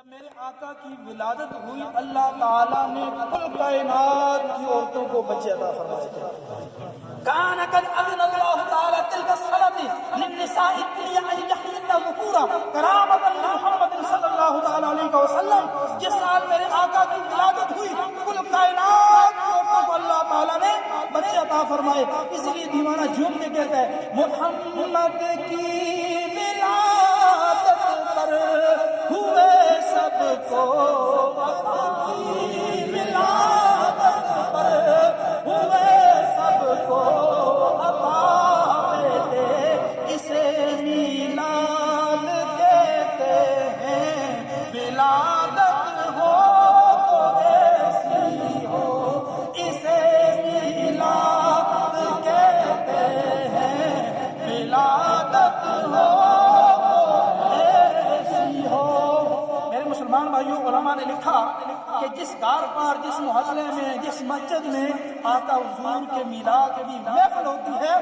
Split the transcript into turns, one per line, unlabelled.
جب میرے آقا کی ولادت ہوئی اللہ تعالیٰ نے کل کائنات کی عورتوں کو بچے عطا فرمائے تھے. کان قد اذن اللہ تعالیٰ تلک السنۃ للنساء الدنیا ان یحیین ذکورا کرامۃ لمحمد صلی اللہ تعالیٰ علیہ وسلم. جس سال میرے آقا کی ولادت ہوئی کل کائنات کی عورتوں کو اللہ تعالیٰ نے بچے عطا فرمائے. اس لیے دیوانہ جھوم کے کہتا ہے محمد کی ولادت پر ہوئے سب کو کی ولادت پر ہوئے سب کو عطا بیٹے اسے میلاد کہتے ہیں. ولادت ہو تو ایسی ہو اسے میلاد کہتے ہیں. ولادت ہو مسلمان بھائیوں. علماء نے لکھا کہ جس گھر پر جس محلے میں جس مسجد میں آقا حضور کے میلاد کی محفل ہوتی ہے